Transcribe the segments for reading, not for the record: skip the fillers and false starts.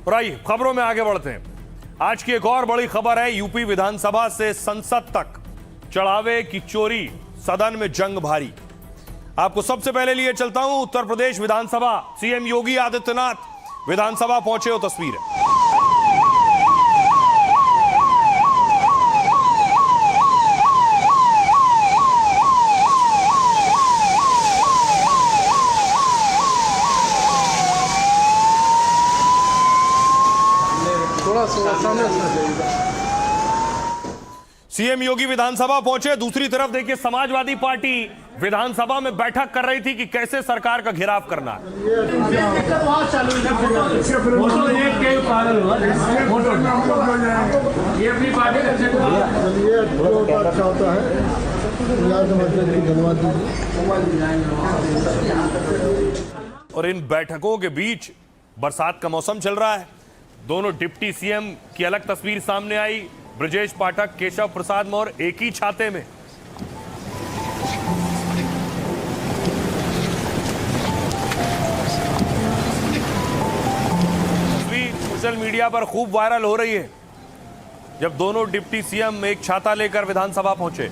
और आइए खबरों में आगे बढ़ते हैं। आज की एक और बड़ी खबर है, यूपी विधानसभा से संसद तक चढ़ावे की चोरी, सदन में जंग भारी। आपको सबसे पहले लिए चलता हूं उत्तर प्रदेश विधानसभा। सीएम योगी आदित्यनाथ विधानसभा पहुंचे, हो तस्वीर है। सीएम योगी विधानसभा पहुंचे। दूसरी तरफ देखिए, समाजवादी पार्टी विधानसभा में बैठक कर रही थी कि कैसे सरकार का घेराव करना है। और इन बैठकों के बीच बरसात का मौसम चल रहा है। दोनों डिप्टी सीएम की अलग तस्वीर सामने आई। ब्रजेश पाठक, केशव प्रसाद मौर्य एक ही छाते में। तस्वीर सोशल मीडिया पर खूब वायरल हो रही है, जब दोनों डिप्टी सीएम एक छाता लेकर विधानसभा पहुंचे।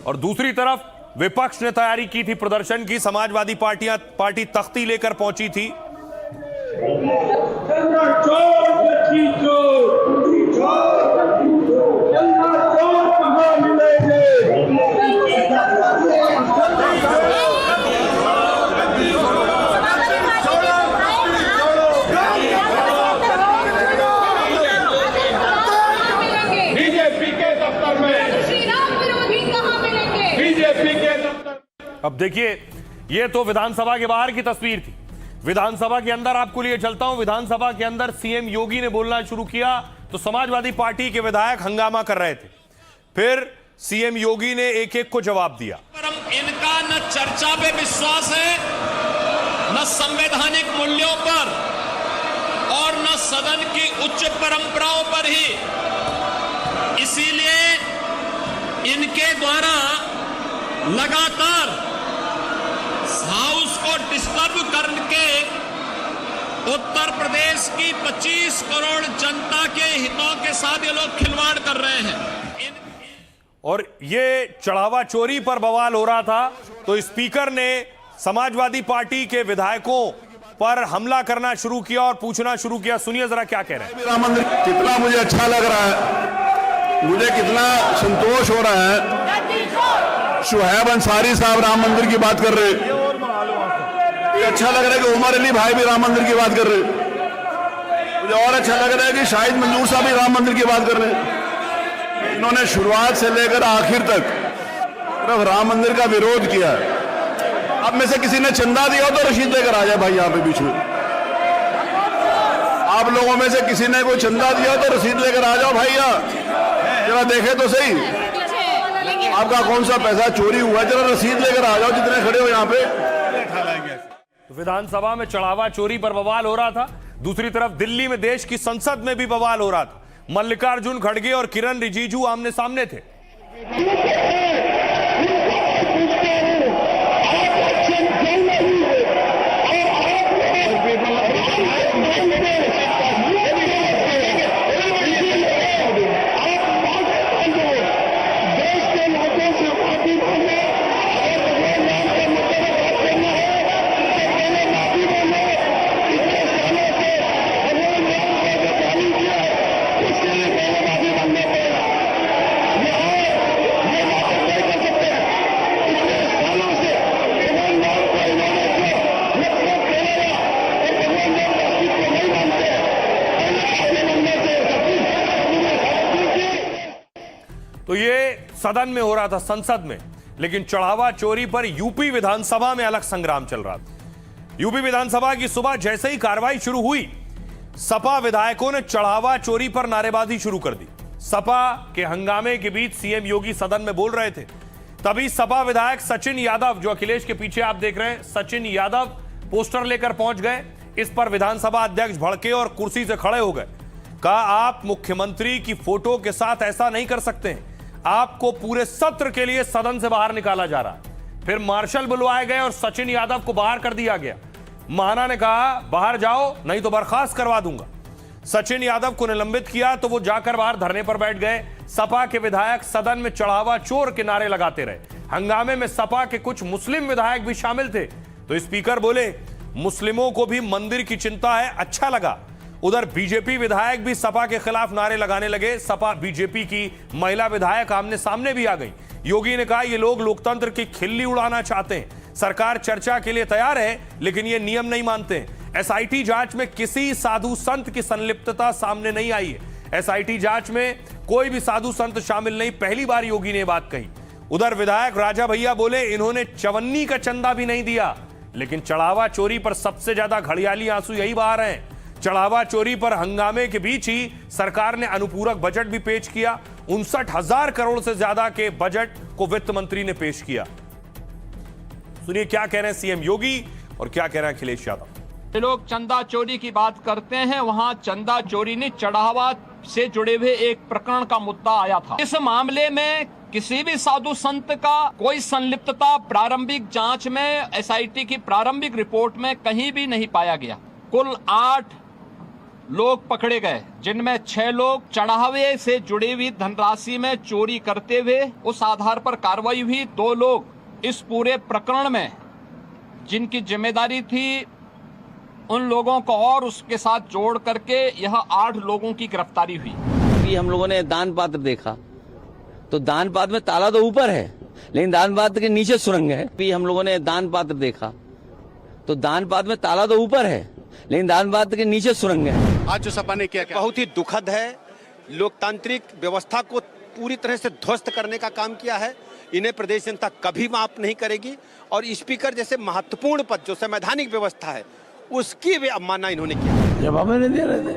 और दूसरी तरफ विपक्ष ने तैयारी की थी प्रदर्शन की। समाजवादी पार्टी तख्ती लेकर पहुंची थी। अब देखिए, ये तो विधानसभा के बाहर की तस्वीर थी। विधानसभा के अंदर आपको लिए चलता हूं। विधानसभा के अंदर सीएम योगी ने बोलना शुरू किया तो समाजवादी पार्टी के विधायक हंगामा कर रहे थे। फिर सीएम योगी ने एक एक को जवाब दिया। इनका न चर्चा पे विश्वास है, न संवैधानिक मूल्यों पर, और न सदन की उच्च परंपराओं पर ही। इसीलिए इनके द्वारा लगातार हाउस को डिस्टर्ब करके उत्तर प्रदेश की 25 करोड़ जनता के हितों के साथ ये लोग खिलवाड़ कर रहे हैं। और ये चढ़ावा चोरी पर बवाल हो रहा था तो स्पीकर ने समाजवादी पार्टी के विधायकों पर हमला करना शुरू किया और पूछना शुरू किया। सुनिए जरा क्या कह रहे हैं। राम मंदिर कितना मुझे अच्छा लग रहा है, मुझे कितना संतोष हो रहा है। शुहैब अंसारी साहब राम मंदिर की बात कर रहे, अच्छा लग रहा है कि उमर अली भाई भी राम मंदिर की बात कर रहे। मुझे और अच्छा लग रहा है कि शाहिद मंजूर साहब भी राम मंदिर की बात कर रहे हैं। इन्होंने शुरुआत से लेकर आखिर तक सिर्फ राम मंदिर का विरोध किया है। अब में से किसी ने चंदा दिया हो तो रसीद लेकर आ जाए भाई, यहाँ पे बीच में। आप लोगों में से किसी ने कोई चंदा दिया हो तो रसीद लेकर आ जाओ भाई, यहाँ जरा देखे तो सही आपका कौन सा पैसा चोरी हुआ। जरा रसीद लेकर आ जाओ जितने खड़े हो यहाँ पे। विधानसभा में चढ़ावा चोरी पर बवाल हो रहा था। दूसरी तरफ दिल्ली में देश की संसद में भी बवाल हो रहा था। मल्लिकार्जुन खड़गे और किरण रिजिजू आमने सामने थे। तो ये सदन में हो रहा था, संसद में। लेकिन चढ़ावा चोरी पर यूपी विधानसभा में अलग संग्राम चल रहा था। यूपी विधानसभा की सुबह जैसे ही कार्रवाई शुरू हुई, सपा विधायकों ने चढ़ावा चोरी पर नारेबाजी शुरू कर दी। सपा के हंगामे के बीच सीएम योगी सदन में बोल रहे थे। तभी सपा विधायक सचिन यादव, जो अखिलेश के पीछे आप देख रहे हैं, सचिन यादव पोस्टर लेकर पहुंच गए। इस पर विधानसभा अध्यक्ष भड़के और कुर्सी से खड़े हो गए। कहा, आप मुख्यमंत्री की फोटो के साथ ऐसा नहीं कर सकते हैं। आपको पूरे सत्र के लिए सदन से बाहर निकाला जा रहा है। फिर मार्शल बुलवाए गए और सचिन यादव को बाहर कर दिया गया। महाना ने कहा बाहर जाओ नहीं तो बर्खास्त करवा दूंगा। सचिन यादव को निलंबित किया तो वो जाकर बाहर धरने पर बैठ गए। सपा के विधायक सदन में चढ़ावा चोर के नारे लगाते रहे। हंगामे में सपा के कुछ मुस्लिम विधायक भी शामिल थे तो स्पीकर बोले मुस्लिमों को भी मंदिर की चिंता है, अच्छा लगा। उधर बीजेपी विधायक भी सपा के खिलाफ नारे लगाने लगे। सपा बीजेपी की महिला विधायक आमने सामने भी आ गई। योगी ने कहा ये लोग लोकतंत्र की खिल्ली उड़ाना चाहते हैं। सरकार चर्चा के लिए तैयार है लेकिन ये नियम नहीं मानते हैं। एसआईटी जांच में किसी साधु संत की संलिप्तता सामने नहीं आई है। एसआईटी जांच में कोई भी साधु संत शामिल नहीं, पहली बार योगी ने बात कही। उधर विधायक राजा भैया बोले इन्होंने चवन्नी का चंदा भी नहीं दिया, लेकिन चढ़ावा चोरी पर सबसे ज्यादा घड़ियाली आंसू यही बहा रहे हैं। चढ़ावा चोरी पर हंगामे के बीच ही सरकार ने अनुपूरक बजट भी पेश किया। 59,000 करोड़ से ज्यादा के बजट को वित्त मंत्री ने पेश किया। सुनिए क्या कह रहे हैं सीएम योगी और क्या कह रहे हैं अखिलेश यादव। लोग चंदा चोरी की बात करते हैं, वहां चंदा चोरी ने चढ़ावा से जुड़े हुए एक प्रकरण का मुद्दा आया था। इस मामले में किसी भी साधु संत का कोई संलिप्तता प्रारंभिक जांच में एसआईटी की प्रारंभिक रिपोर्ट में कहीं भी नहीं पाया गया। कुल 8 लोग पकड़े गए जिनमें 6 लोग चढ़ावे से जुड़ी हुई धनराशि में चोरी करते हुए उस आधार पर कार्रवाई हुई। 2 लोग इस पूरे प्रकरण में जिनकी जिम्मेदारी थी उन लोगों को और उसके साथ जोड़ करके यह 8 लोगों की गिरफ्तारी हुई। हम लोगों ने दान पात्र देखा तो दान पात्र में ताला तो ऊपर है लेकिन दान पात्र के नीचे सुरंग है। भी हम लोगों ने दान पात्र देखा तो दान पात्र में ताला तो ऊपर है लेकिन दान पात्र के नीचे सुरंग है। आज जो सपा ने किया बहुत ही दुखद है। लोकतांत्रिक व्यवस्था को पूरी तरह से ध्वस्त करने का काम किया है। इन्हें प्रदेश जनता कभी माफ नहीं करेगी और स्पीकर जैसे महत्वपूर्ण पद जो संवैधानिक व्यवस्था है उसकी भी अवमानना इन्होंने किया। जवाब नहीं दे रहे थे,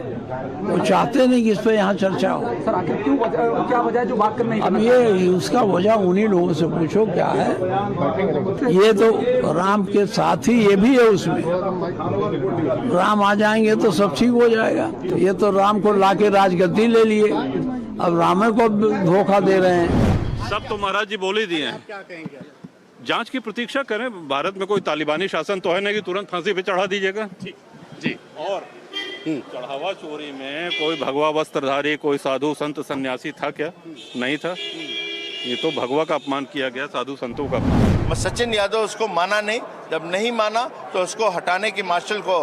वो चाहते नहीं कि इस पे यहाँ चर्चा हो। सर आखिर क्यों क्या वजह है जो बात करने अब ये उसका वजह उन्हीं लोगों से पूछो क्या है। ये तो राम के साथ ही ये भी है, उसमें राम आ जाएंगे तो सब ठीक हो जाएगा। ये तो राम को लाके राजगद्दी ले लिए, अब राम को धोखा दे रहे हैं। सब तो महाराज जी बोल ही दिए हैं। जांच की प्रतीक्षा करें। भारत में कोई तालिबानी शासन तो है नहीं कि तुरंत फांसी पे चढ़ा दीजिएगा। जी और चढ़ावा चोरी में कोई भगवा वस्त्रधारी कोई साधु संत सन्यासी था क्या? नहीं था। ये तो भगवा का अपमान किया गया, साधु संतों का अपमान। सचिन यादव उसको माना नहीं, जब नहीं माना तो उसको हटाने की मार्शल को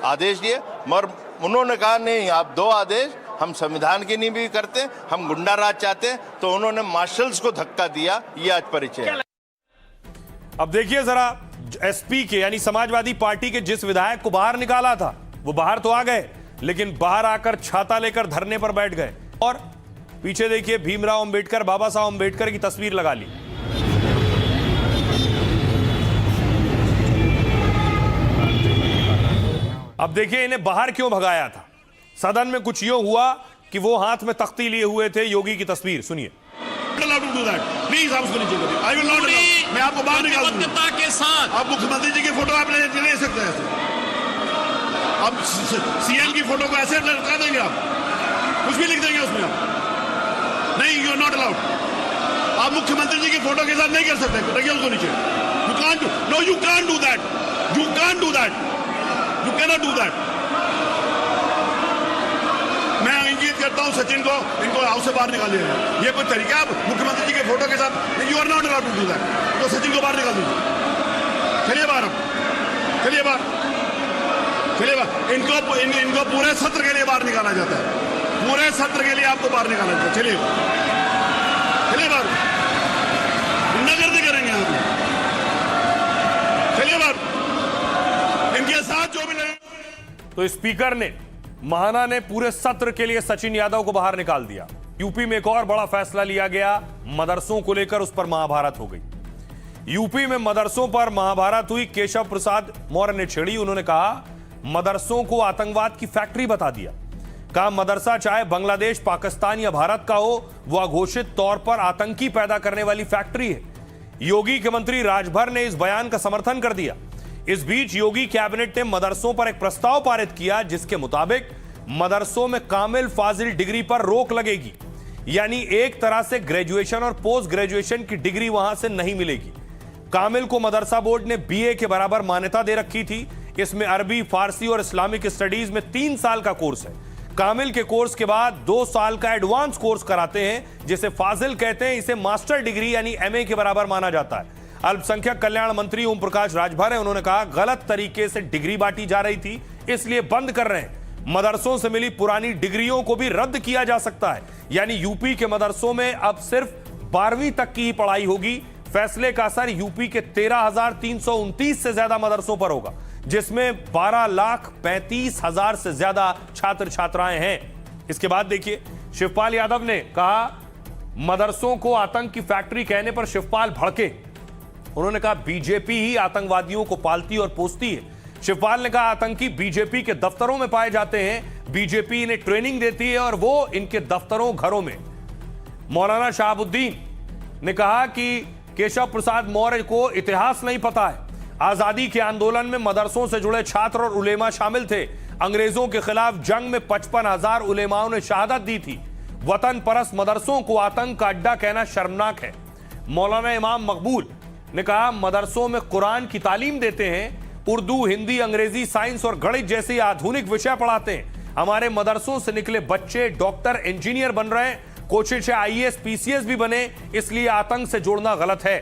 आदेश दिए, मगर उन्होंने कहा नहीं आप 2 आदेश हम संविधान की नहीं भी करते, हम गुंडा राज चाहते, तो उन्होंने मार्शल्स को धक्का दिया। ये आज परिचय है। अब देखिए जरा एसपी के यानी समाजवादी पार्टी के जिस विधायक को बाहर निकाला था वो बाहर तो आ गए लेकिन बाहर आकर छाता लेकर धरने पर बैठ गए और पीछे देखिए भीमराव अंबेडकर, बाबा साहब अंबेडकर की तस्वीर लगा ली। अब देखिए इन्हें बाहर क्यों भगाया था। सदन में कुछ यूं हुआ कि वो हाथ में तख्ती लिए हुए थे, योगी की तस्वीर सुनिए। प्लीज आप उसको नीचे करिए। I will not allow. मैं आपको बाहर निकाल दूंगा के साथ। आप मुख्यमंत्री जी की फोटो आप ले सकते हैं ऐसे। अब सीएम की फोटो को ऐसे लटका देंगे, आप कुछ भी लिख देंगे उसमें। आप नहीं, यू आर नॉट अलाउड। आप मुख्यमंत्री जी की फोटो के साथ नहीं कर सकते, रखिए उसको नीचे। You can't do, no you can't do that, you can't do that, you can not do that. मैं इंगित करता हूं सचिन को, इनको हाउस से बाहर निकालिए। ये कोई तरीका है? आप मुख्यमंत्री जी के फोटो के साथ, you are not allowed to do that. तो सचिन को बाहर निकाल दीजिए। चलिए बाहर, आप चलिए बाहर, चलिए बाहर। इनको पूरे सत्र के लिए बाहर निकाला जाता है, पूरे सत्र के लिए आपको बाहर निकाला जाता है। चलिए चलिए बाहर, गुंडागर्दी करेंगे आप, चलिए बाहर। इनके साथ जो भी लगे। तो स्पीकर ने महाना ने पूरे सत्र के लिए सचिन यादव को बाहर निकाल दिया। यूपी में एक और बड़ा फैसला लिया गया, मदरसों को लेकर उस पर महाभारत हो गई। यूपी में मदरसों पर महाभारत हुई। केशव प्रसाद मौर्य ने छेड़ी। उन्होंने कहा मदरसों को आतंकवाद की फैक्ट्री बता दिया। कहा मदरसा चाहे बांग्लादेश, पाकिस्तान या भारत का हो, वह घोषित तौर पर आतंकी पैदा करने वाली फैक्ट्री है। योगी के मंत्री राजभर ने इस बयान का समर्थन कर दिया। इस बीच योगी कैबिनेट ने मदरसों पर एक प्रस्ताव पारित किया जिसके मुताबिक मदरसों में कामिल फाजिल डिग्री पर रोक लगेगी, यानी एक तरह से ग्रेजुएशन और पोस्ट ग्रेजुएशन की डिग्री वहां से नहीं मिलेगी। कामिल को मदरसा बोर्ड ने बीए के बराबर मान्यता दे रखी थी। इसमें अरबी, फारसी और इस्लामिक स्टडीज में 3 साल का कोर्स है। कामिल के कोर्स के बाद 2 साल का एडवांस कोर्स कराते हैं, जिसे फाजिल कहते हैं। इसे मास्टर डिग्री यानी MA के बराबर माना जाता है। अल्पसंख्यक कल्याण मंत्री ओम प्रकाश राजभर है, उन्होंने कहा गलत तरीके से डिग्री बांटी जा रही थी, इसलिए बंद कर रहे हैं। मदरसों से मिली पुरानी डिग्रियों को भी रद्द किया जा सकता है, यानी यूपी के मदरसों में अब सिर्फ 12वीं तक की ही पढ़ाई होगी। फैसले का असर यूपी के 13,329 से ज्यादा मदरसों पर होगा, जिसमें 12,35,000 से ज्यादा छात्र छात्राएं हैं। इसके बाद देखिए, शिवपाल यादव ने कहा मदरसों को आतंक की फैक्ट्री कहने पर शिवपाल भड़के। उन्होंने कहा बीजेपी ही आतंकवादियों को पालती और पोसती है। शिवपाल ने कहा आतंकी बीजेपी के दफ्तरों में पाए जाते हैं, बीजेपी इन्हें ट्रेनिंग देती है और वो इनके दफ्तरों घरों में। मौलाना शहाबुद्दीन ने कहा कि केशव प्रसाद मौर्य को इतिहास नहीं पता है। आजादी के आंदोलन में मदरसों से जुड़े छात्र और उलेमा शामिल थे। अंग्रेजों के खिलाफ जंग में 55,000 उलेमाओं ने शहादत दी थी। वतन परस्त मदरसों को आतंक का अड्डा कहना शर्मनाक है। मौलाना इमाम मकबूल ने कहा मदरसों में कुरान की तालीम देते हैं, उर्दू, हिंदी, अंग्रेजी, साइंस और गणित जैसे आधुनिक विषय पढ़ाते हैं। हमारे मदरसों से निकले बच्चे डॉक्टर, इंजीनियर बन रहे हैं। कोशिश है IAS, PCS भी बने, इसलिए आतंक से जोड़ना गलत है।